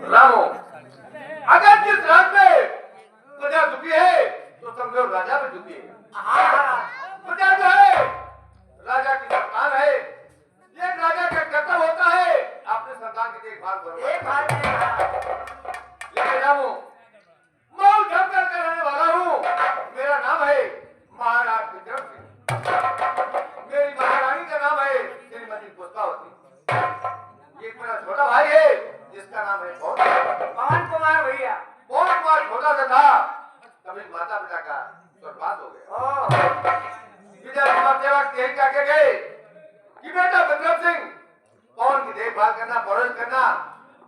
रामो, अगर जिस राज में प्रजा झुकी है तो समझो राजा भी झुकी है। प्रजा जो है राजा की संतान है। ये राजा का कर्तव्य होता है अपने संतान की देखभाल करो। लेकिन रामो, मैं उठकर कर रहने वाला हूँ। मेरा नाम है महाराज विक्रम सिंह। मेरी महारानी का नाम है श्रीमती पुष्पावती। एक मेरा छोटा भाई है जिसका नाम है पवन कुमार भैया। पवन कुमार छोटा सा था तभी माता पिता का स्वर्गवास हो गया। विजय कुमार सेवक यही कह के गए कि बेटा विक्रम सिंह पवन की देखभाल करना, परवरिश करना,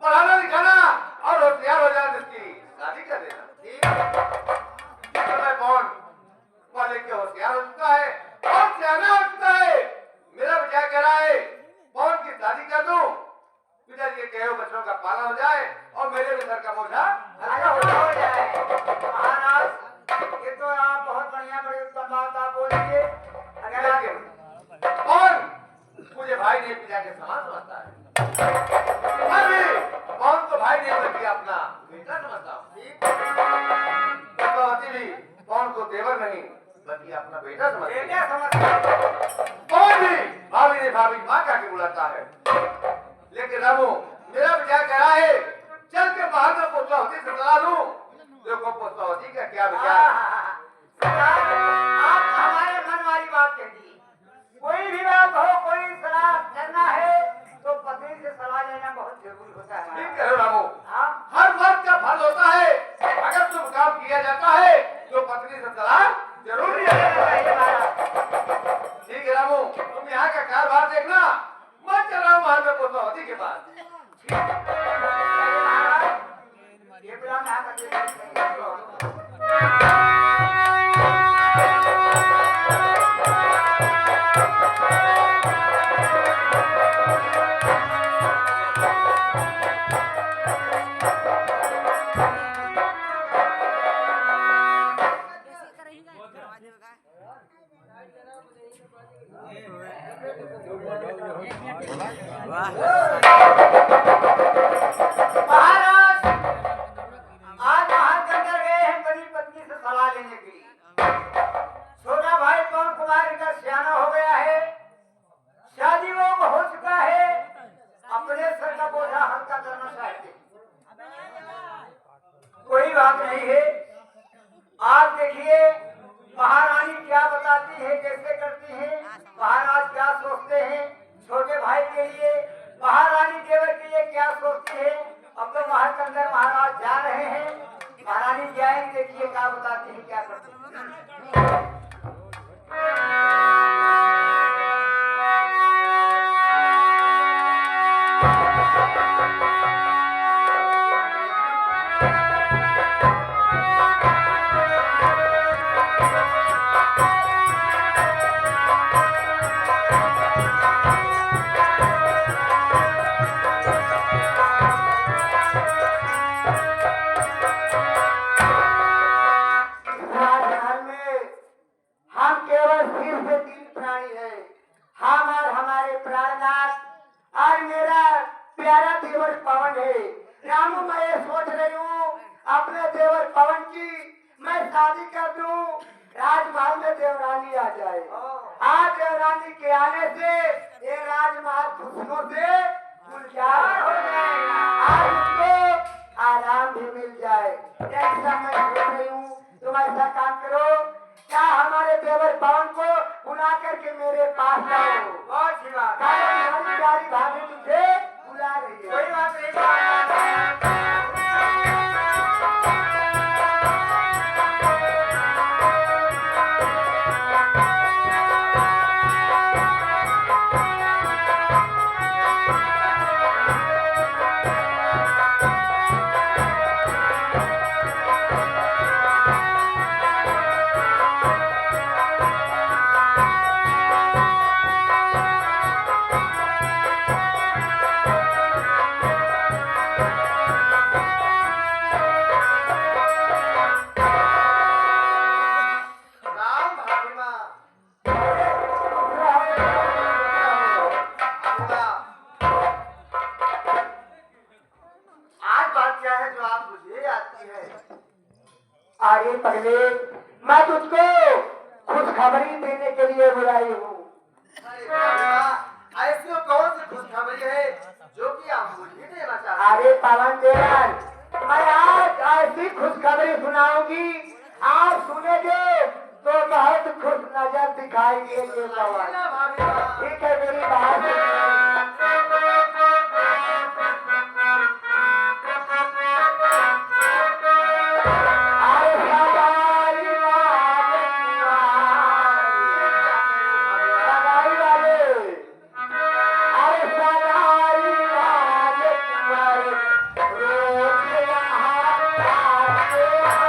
पढ़ाना लिखाना और होशियार हो जाने इसकी शादी कर देना। पवन पढ़ लिख के होशियार हो चुका है और सियाना हो चुका है। मेरा विचार कह रहा है पवन की शादी कर दूं, पिताजी के कहे बच्चों का पालन हो जाए और मेरे भी सर का बोझा हल्का हो जाए। महाराज, ये तो आप बहुत बढ़िया बड़ी उत्तम बात आप बोलेंगे। अगर आगे पवन मुझे भाई ने पिता के समान समझता है। अरे पवन तो भाई नहीं बल्कि अपना बेटा समझता हूँ। पुष्पावती भी पवन को देवर नहीं बल्कि अपना बेटा समझता है। पवन भी भाभी ने भाभी माँ का के बुलाता है। लेकिन रामू, मेरा विचार कह रहा है चल के बाहर में पुष्पावती से सलाह लूं। देखो पुष्पावती का क्या विचार है। आप हमारे मन वाली बात कह दी। कोई भी बात हो, कोई सलाह करना है तो पत्नी से सलाह लेना बहुत जरूरी होता है। ठीक कह रहे हो रामू। हर मर्द का फर्ज होता है अगर शुभ काम किया जाता है तो पत्नी से सलाह जरूरी है। ठीक है रामू, तुम यहाँ का कारोबार देखना। मैं चल रहा हूँ बाहर में पुष्पावती के पास। ये प्लान यहाँ का महाराज, आज महान के अंदर गए हैं बड़ी पत्नी से सलाह लेने के लिए। छोटा भाई पवन कुमार का सियाना हो गया है, शादी वो हो चुका है, अपने सर का बोझा हल्का करना चाहते। कोई बात नहीं है। आज देखिए महारानी क्या बताती है, कैसे करती है, महाराज क्या सोचते हैं, छोटे भाई के लिए महारानी देवर के लिए क्या सोचती है। अब तो महल के अंदर महाराज जा रहे हैं, महारानी जाएंगे, देखिए क्या बताती है, क्या करती है। की मैं शादी कर दूं, राजमहल में देवरानी आ जाए। आज देवरानी के आने से ये राजमहल खुशियों से गुलजार हो जाएगा। आज उसको आराम भी मिल जाए। ऐसा मैं सोच रही हूँ, तुम ऐसा काम करो, क्या हमारे देवर पवन को बुला करके मेरे पास लाओ। बहुत अच्छी बात। हमारी प्यारी भाभी तुझे बुला रही है। कोई बात नहीं। राम भाभी माँ। आज बात क्या है जो आप मुझे आती है? अरे पगले, मैं तुझको खुशखबरी देने के लिए बुलाई हूँ। अरे भाभी माँ, ऐसी कौन सी खुशखबरी है जो कि आप मुझे देना चाहते हैं? अरे पवन देवर, मैं आज ऐसी खुशखबरी सुनाऊंगी, आप सुनेंगे तो बहुत खुश नजर दिखाई देंगे पवन। ना भाभी माँ। ठीक है, मेरी बात सुनिए। अरे सगाई वाले, अरे सगाई वाले रोज यहाँ आते हैं।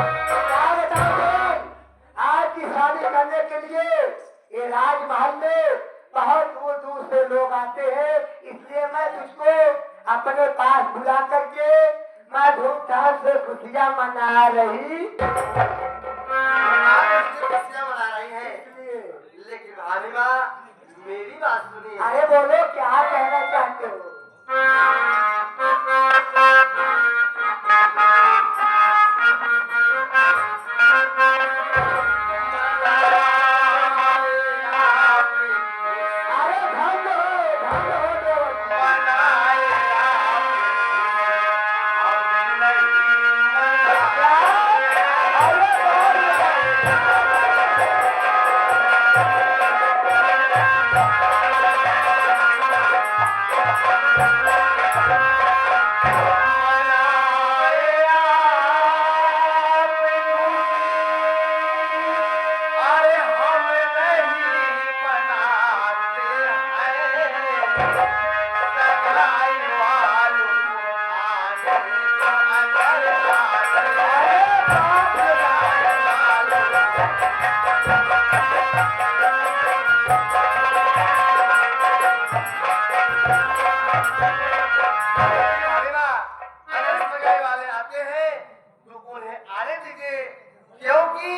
सगाई वाले आज की शादी करने के लिए ये राजमहल में बहुत दूर दूर से लोग आते हैं, इसलिए मैं तुझको अपने पास बुला करके मैं धूमधाम से खुशियाँ मना रही। आप मुझे खुशियाँ मना रही हैं, लेकिन भाभी माँ मेरी बात सुनिए। अरे बोलो, क्या कहना चाहते हो? अरे धन हो देवर। अरे भाभी माँ, अगर सगाई वाले आते हैं तो उन्हें आने दीजिए, क्योंकि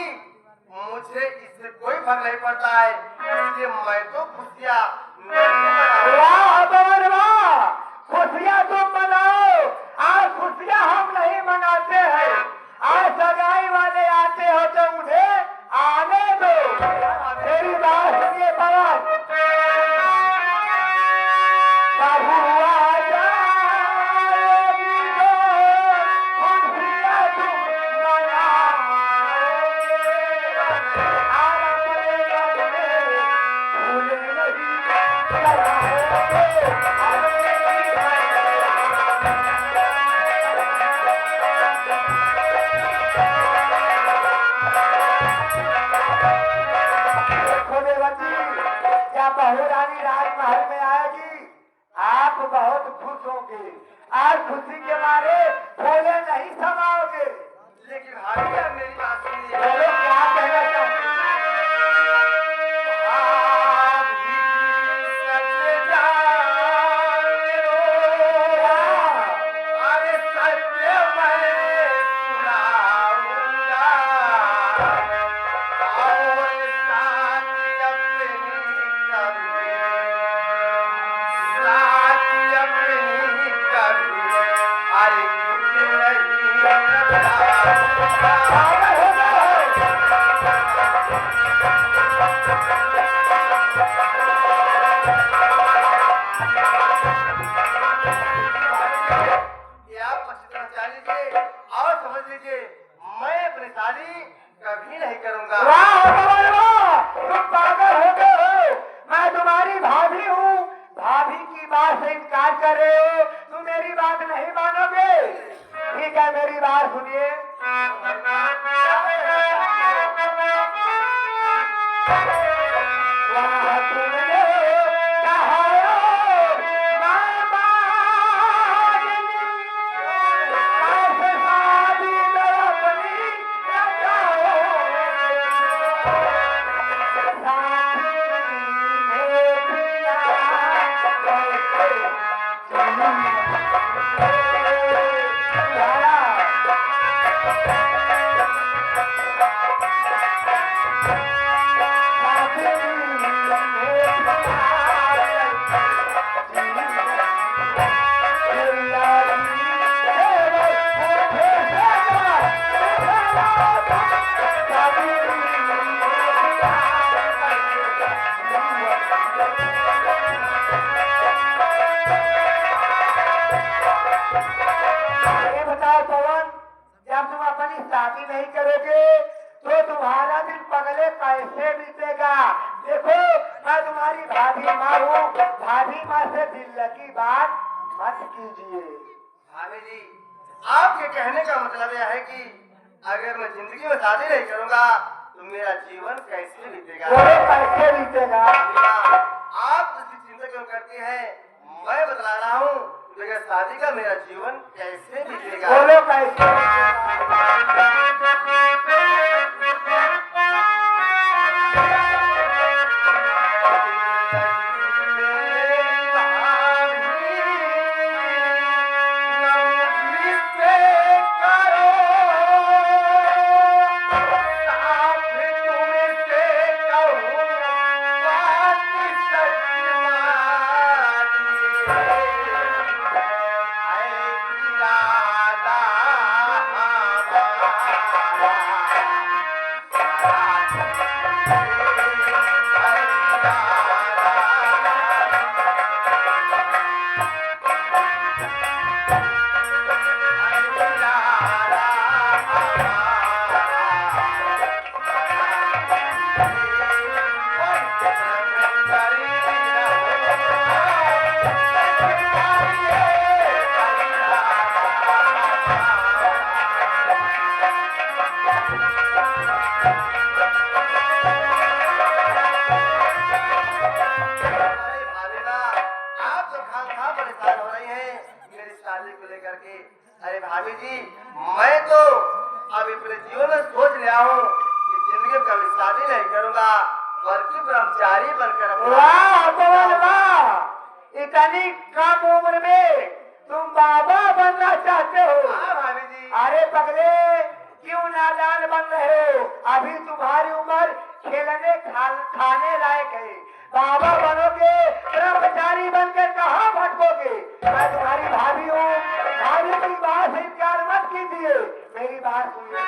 मुझे इससे कोई फर्क नहीं पड़ता है, इसलिए मैं तो खुशियाँ नहीं मना रहा। वाह पवन वाह, खुशियाँ तुम मनाओ, आज खुशियाँ हम नहीं मनाते हैं। आज सगाई वाले आते हो तो उन्हें आने दो। मेरी बात सुनिए पवन, प्रभु आ जाएगी तो खुशियाँ तुम मनाओ। आराम में भूले नहीं कराओगे। देखो देवर बहू रानी राजमहल में आएगी, आप बहुत खुश होंगे। आज खुशी के मारे फूले नहीं समाओगे। लेकिन भाभी अब मेरी बात सुनिए। बोलो क्या कहना चाहते हैं? अरे सत्य मैं सुनाऊंगा और साथी अपनी कभी अरे कुछ ये आप अच्छी तरह जान लीजिए और समझ लीजिए, मैं अपनी शादी कभी नहीं करूंगा। वाह, तुम पागल हो गए हो। मैं तुम्हारी भाभी हूँ, भाभी की बात से इनकार कर रहे हो। तुम मेरी बात नहीं मानोगे। ठीक है, मेरी बात सुनिए। ये बताओ पवन, जब तुम अपनी शादी नहीं करोगे तो तुम्हारा दिन पगले कैसे बीतेगा? देखो, मैं तुम्हारी भाभी माँ हूँ, भाभी माँ से दिल लगी बात मत कीजिए। भाभी जी, आपके कहने का मतलब यह है कि अगर मैं जिंदगी में शादी नहीं करूंगा तो मेरा जीवन कैसे बीतेगा? बोलो कैसे बीतेगा? आप जिसकी चिंता क्यों करती हैं, मैं बतला रहा हूँ, बगैर शादी का मेरा जीवन कैसे बीतेगा? बोलो कैसे? अरे भाभी जी, मैं तो अभी अपने जीवन में सोच लिया हूँ कि जिंदगी में कभी शादी नहीं करूंगा, बल्कि ब्रह्मचारी बनकर वाह पवन वाह, इतनी कम उम्र में तुम बाबा बनना चाहते हो? हाँ भाभी जी। अरे पगले, क्यों नादान बन रहे हो? अभी तुम्हारी उम्र खेलने खाने लायक है। बाबा बनोगे, ब्रह्मचारी बनकर कहाँ भटकोगे? मैं तुम्हारी भाभी हूँ, भाभी की बात से इनकार मत कीजिए। मेरी बात सुनिए।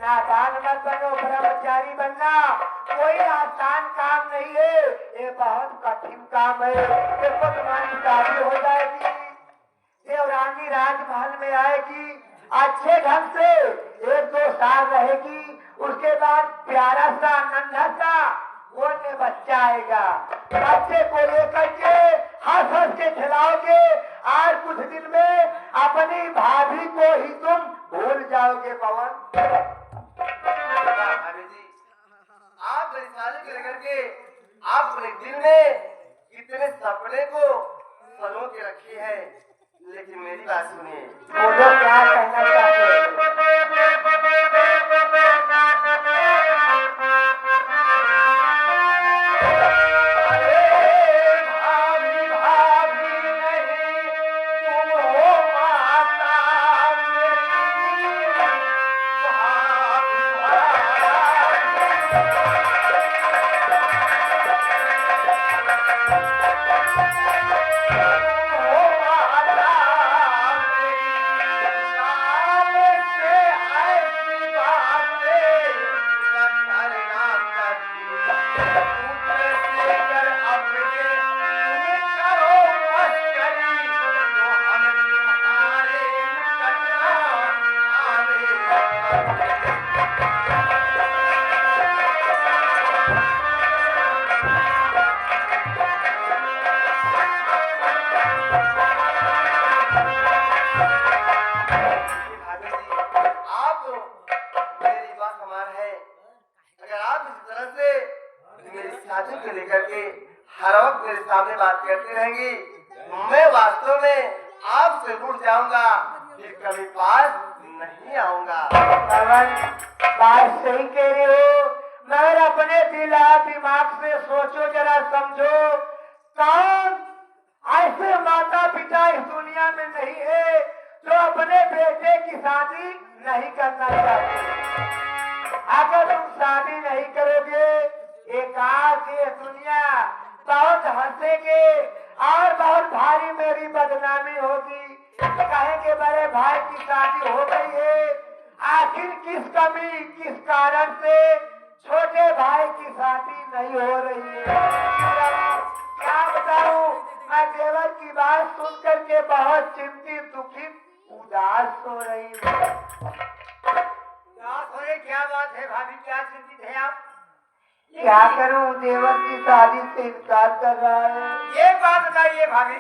नादान मत बनो, ब्रह्मचारी बनना कोई आसान काम नहीं है, ये बहुत कठिन काम है। देखो तुम्हारी शादी हो जाएगी, देवरानी राजमहल में आएगी, अच्छे ढंग से 1-2 साल रहेगी, उसके बाद प्यारा सा नन्हा सा बोलने बच्चा आएगा। बच्चे को लेकर के हंस हंस के खिलाओगे, आज कुछ दिन में अपनी भाभी को ही तुम भूल जाओगे। पवन भाभी जी, आप मेरी शादी कर करके आप अपने दिल में इतने सपने को सनो के रखी है, लेकिन मेरी बात सुनिए। बोलो क्या कहना चाहते हो? शादी को लेकर के हर वक्त मेरे सामने बात करती रहेंगी, मैं वास्तव में आपसे रूठ जाऊंगा, फिर कभी पास नहीं आऊंगा। पवन बात सही कह रहे हो, मगर अपने दिल और दिमाग से सोचो, जरा समझो, कौन ऐसे माता पिता इस दुनिया में नहीं है जो अपने बेटे की शादी नहीं करना चाहते। अगर तुम शादी नहीं करोगे, एक आज ये दुनिया बहुत हंसेगे और बहुत भारी मेरी बदनामी होगी। कहेंगे बड़े भाई की शादी हो गई है, आखिर किस कमी किस कारण से छोटे भाई की शादी नहीं हो रही है। क्या बताऊं, मैं देवर की बात सुन करके बहुत चिंतित दुखित उदास हो रही हूँ। क्या बात है भाभी, क्या चिंतित है आप? क्या करूं, देवर की शादी से इनकार कर रहा है। ये बात बताइए भाभी,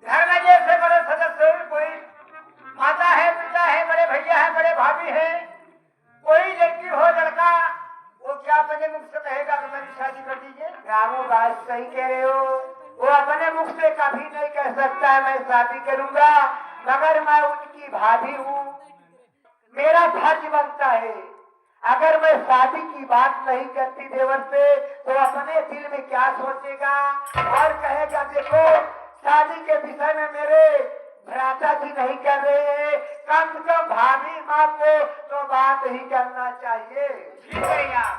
घर में जैसे बड़े सदस्य कोई माता है, पिता है, बड़े भैया है, बड़े भाभी है, कोई लड़की हो लड़का, वो क्या अपने मुख से कहेगा कि मेरी शादी कर दीजिए? रामू बात सही कह रहे हो, वो अपने मुख से कभी नहीं कह सकता है मैं शादी करूंगा, मगर मैं उनकी भाभी हूँ, मेरा फर्ज बनता है। अगर मैं शादी की बात नहीं करती देवर से, तो अपने दिल में क्या सोचेगा और कहेगा देखो शादी के विषय में मेरे भ्राता जी नहीं कर रहे हैं, कम से कम भाभी माँ को तो बात ही करना चाहिए। ठीक है यार,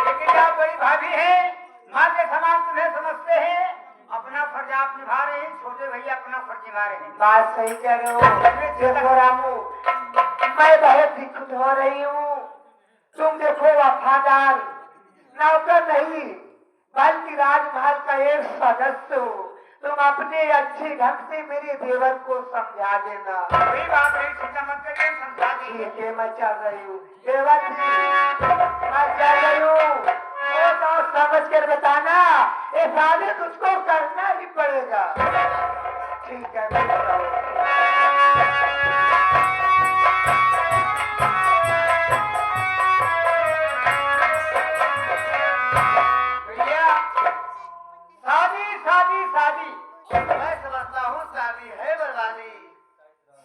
लेकिन क्या बड़ी भाभी है, माँ के समान तुम्हें समझते हैं, अपना फर्ज आप निभा रहे हैं, छोटे भैया अपना फर्ज निभा रहे हैं। बात सही कह रहे हो। देखो रामू, मैं बहुत ही खुद हो रही हूँ, तुम देखो वफादार नौकर नहीं बल्कि राजमहल का एक सदस्य हो, तुम अपने अच्छे ढंग से मेरे देवर को समझा देना। कोई बात नहीं, चिंता मत करिए, समझा देंगे। मैं चल रही हूँ देवर जी, मैं चल रही हूँ, तो समझ कर बताना, ये शादी तुझको करना ही पड़ेगा। ठीक है, मैं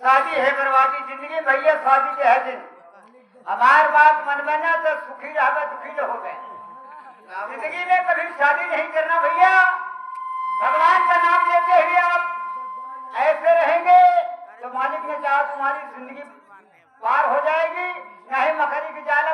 शादी है बर्बादी, जिंदगी भैया शादी के है दिन। हमार बात मन में ना तो सुखी रहोगे दुखी रहोगे। जिंदगी में कभी शादी नहीं करना भैया, भगवान का नाम लेते हुए आप ऐसे रहेंगे तो मालिक ने चाहा तुम्हारी जिंदगी पार हो जाएगी, नहीं मकड़ी की जाल